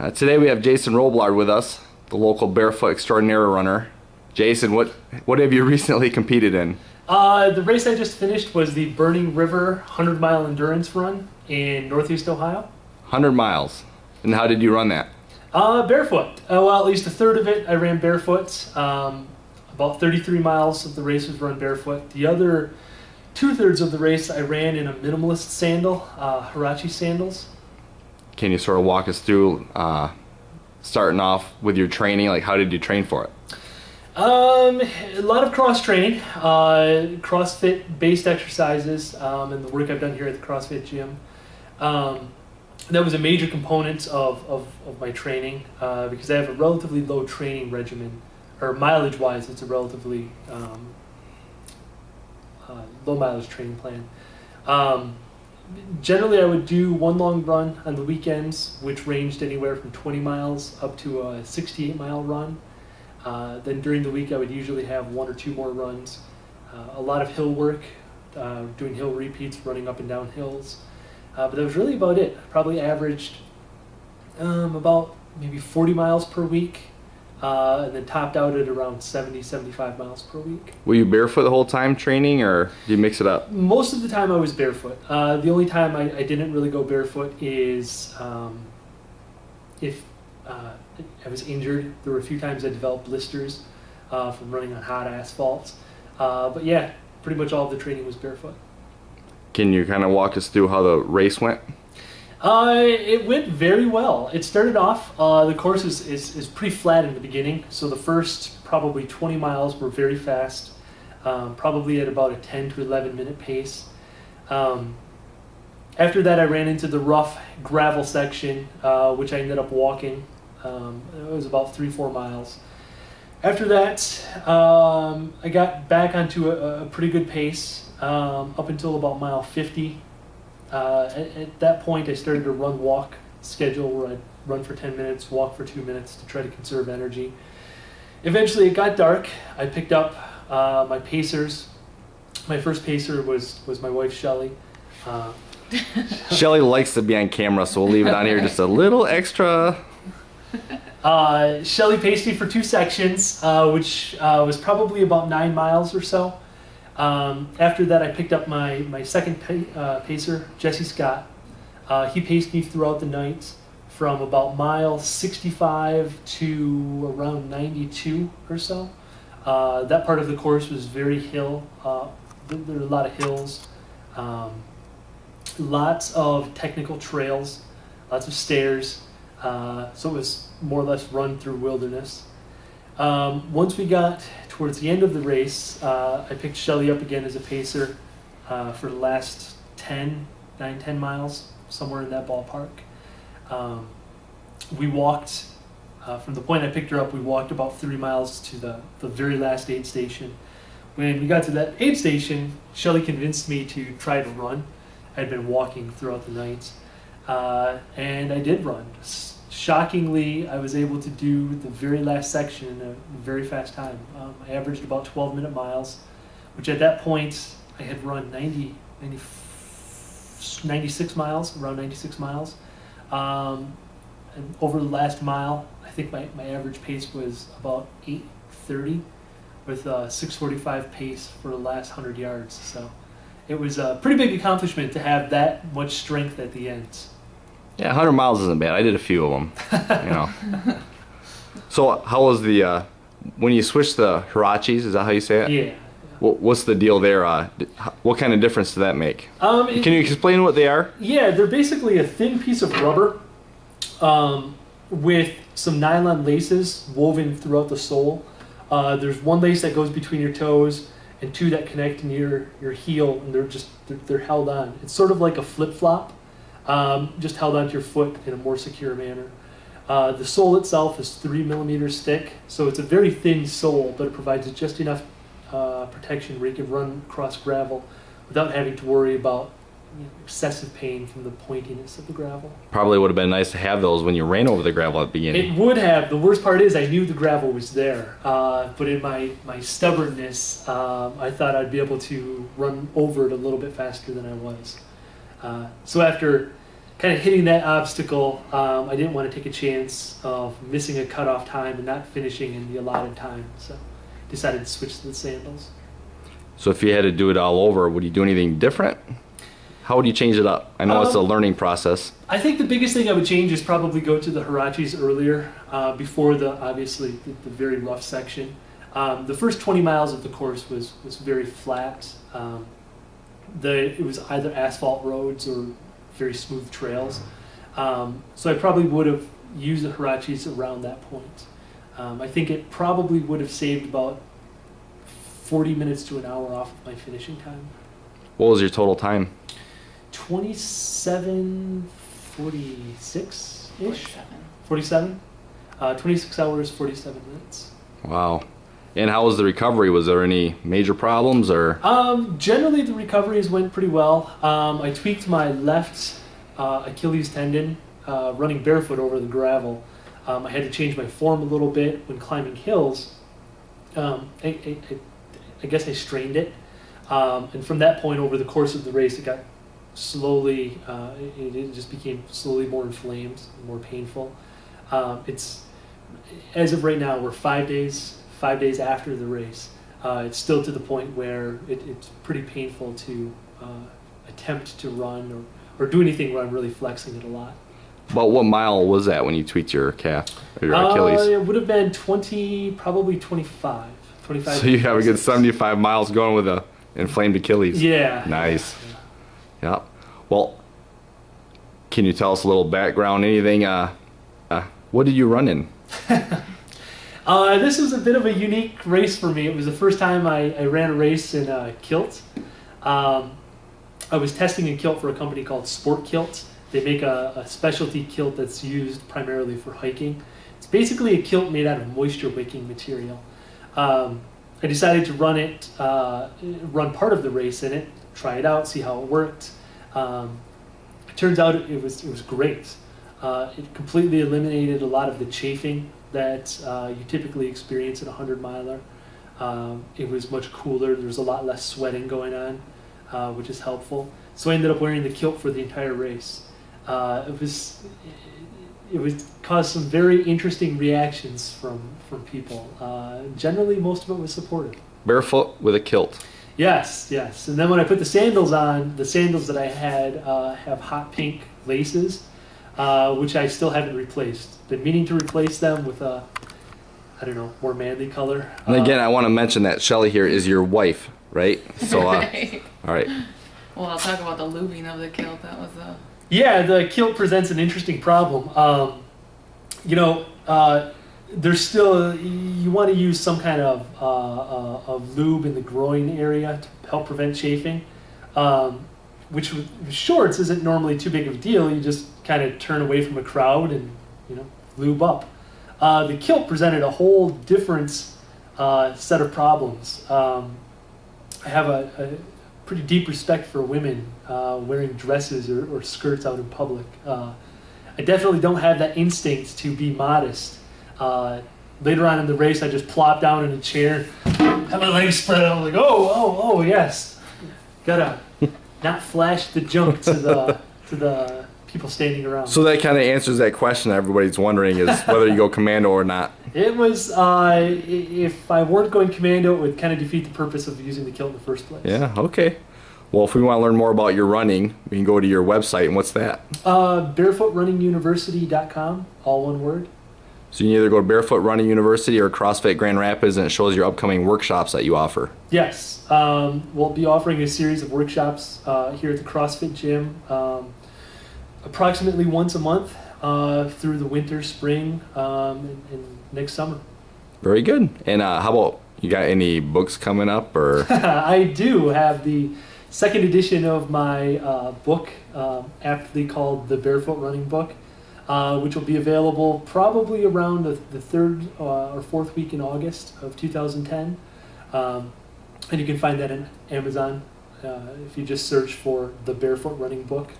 Today we have Jason Robillard with us, the local barefoot extraordinary runner. Jason, what have you recently competed in? The race I just finished was the Burning River 100-mile endurance run in Northeast Ohio. 100 miles. And how did you run that? Barefoot. Well, at least a third of it I ran barefoot. About 33 miles of the race was run barefoot. The other 2/3 of the race I ran in a minimalist sandal, Huarache sandals. Can you sort of walk us through starting off with your training? Like, how did you train for it? A lot of cross training, CrossFit-based exercises, and the work I've done here at the CrossFit gym. That was a major component of my training because I have a relatively low training regimen, or mileage-wise, it's a relatively low mileage training plan. Generally, I would do one long run on the weekends, which ranged anywhere from 20 miles up to a 68-mile run. Then during the week, I would usually have one or two more runs. A lot of hill work, doing hill repeats, running up and down hills. But that was really about it. I probably averaged about maybe 40 miles per week, and then topped out at around 70, 75 miles per week. Were you barefoot the whole time training, or did you mix it up? Most of the time I was barefoot. The only time I didn't really go barefoot is if I was injured. There were a few times I developed blisters from running on hot asphalt. But yeah, pretty much all of the training was barefoot. Can you kind of walk us through how the race went? It went very well. It started off, the course is pretty flat in the beginning, so the first probably 20 miles were very fast, probably at about a 10 to 11 minute pace. After that I ran into the rough gravel section, which I ended up walking. It was about 3-4 miles. After that, I got back onto a pretty good pace up until about mile 50. At that point, I started a run-walk schedule where I'd run for 10 minutes, walk for 2 minutes to try to conserve energy. Eventually, it got dark. I picked up my pacers. My first pacer was my wife, Shelly. Shelly likes to be on camera, so we'll leave it on here just a little extra. Shelly paced me for 2 sections, which was probably about 9 miles or so. After that, I picked up my second pacer, Jesse Scott. He paced me throughout the night from about mile 65 to around 92 or so. That part of the course was very hill. There were a lot of hills, lots of technical trails, lots of stairs. So it was more or less run through wilderness. Once we got towards the end of the race, I picked Shelly up again as a pacer for the last 10 miles, somewhere in that ballpark. We walked, from the point I picked her up, we walked about 3 miles to the very last aid station. When we got to that aid station, Shelly convinced me to try to run. I had been walking throughout the night, and I did run. Shockingly, I was able to do the very last section in a very fast time. I averaged about 12-minute miles, which at that point I had run 96 miles, around 96 miles. And over the last mile, I think my average pace was about 8:30 with a 6:45 pace for the last 100 yards. So it was a pretty big accomplishment to have that much strength at the end. Yeah, 100 miles isn't bad. I did a few of them, you know. So how was the, when you switched the Huaraches, is that how you say it? Yeah. What's the deal there? What kind of difference does that make? Can you explain what they are? Yeah, they're basically a thin piece of rubber with some nylon laces woven throughout the sole. There's one lace that goes between your toes and 2 that connect near your heel, and they're held on. It's sort of like a flip-flop. Just held onto your foot in a more secure manner. The sole itself is 3 millimeters thick, so it's a very thin sole, but it provides just enough protection where you can run across gravel without having to worry about excessive pain from the pointiness of the gravel. Probably would have been nice to have those when you ran over the gravel at the beginning. It would have. The worst part is I knew the gravel was there, but in my stubbornness, I thought I'd be able to run over it a little bit faster than I was. So after kind of hitting that obstacle, I didn't want to take a chance of missing a cutoff time and not finishing in the allotted time. So decided to switch to the sandals. So if you had to do it all over, would you do anything different? How would you change it up? I know it's a learning process. I think the biggest thing I would change is probably go to the Hirachis earlier, before obviously the very rough section. The first 20 miles of the course was very flat. It was either asphalt roads or very smooth trails. So I probably would have used the Hirachis around that point. I think it probably would have saved about 40 minutes to an hour off of my finishing time. What was your total time? 27:46-ish? 47. 26 hours, 47 minutes. Wow. And how was the recovery? Was there any major problems or? Generally the recoveries went pretty well. I tweaked my left Achilles tendon running barefoot over the gravel. I had to change my form a little bit when climbing hills. I guess I strained it. And from that point over the course of the race, it got slowly, it just became slowly more inflamed, more painful. It's, as of right now, we're 5 days after the race. It's still to the point where it's pretty painful to attempt to run or do anything where I'm really flexing it a lot. About what mile was that when you tweaked your calf or your Achilles? It would have been 20, probably 25. So you have a good 75 miles going with a inflamed Achilles. Yeah. Nice. Yeah. Well, can you tell us a little background? Anything? What did you run in? This was a bit of a unique race for me. It was the first time I ran a race in a kilt. I was testing a kilt for a company called Sport Kilt. They make a specialty kilt that's used primarily for hiking. It's basically a kilt made out of moisture-wicking material. I decided to run part of the race in it, try it out, see how it worked. It turns out it was great. It completely eliminated a lot of the chafing that you typically experience in a 100-miler. It was much cooler. There was a lot less sweating going on, which is helpful. So I ended up wearing the kilt for the entire race. It caused some very interesting reactions from people. Generally, most of it was supportive. Barefoot with a kilt. Yes. And then when I put the sandals on, the sandals that I had have hot pink laces, which I still haven't replaced. Been meaning to replace them with a, more manly color. And again, I want to mention that Shelly here is your wife, right? So, Right. all right. Well, I'll talk about the lubing of the kilt. That was a... Yeah, the kilt presents an interesting problem. There's still, you want to use some kind of lube in the groin area to help prevent chafing, which with shorts isn't normally too big of a deal. You just kind of turn away from a crowd and, lube up. The kilt presented a whole different set of problems. I have a pretty deep respect for women wearing dresses or skirts out in public. I definitely don't have that instinct to be modest. Later on in the race, I just plopped down in a chair, had my legs spread out, like, oh, yes. Gotta not flash the junk to the people standing around. So that kind of answers that question everybody's wondering is whether you go commando or not. It was, if I weren't going commando, it would kind of defeat the purpose of using the kilt in the first place. Yeah, okay. Well, if we want to learn more about your running, we can go to your website, and what's that? BarefootRunningUniversity.com, all one word. So you can either go to Barefoot Running University or CrossFit Grand Rapids, and it shows your upcoming workshops that you offer. Yes, we'll be offering a series of workshops here at the CrossFit gym, approximately once a month through the winter, spring, and next summer. Very good. And how about, you got any books coming up? Or I do have the second edition of my book, aptly called The Barefoot Running Book, which will be available probably around the third or fourth week in August of 2010. And you can find that on Amazon if you just search for The Barefoot Running Book.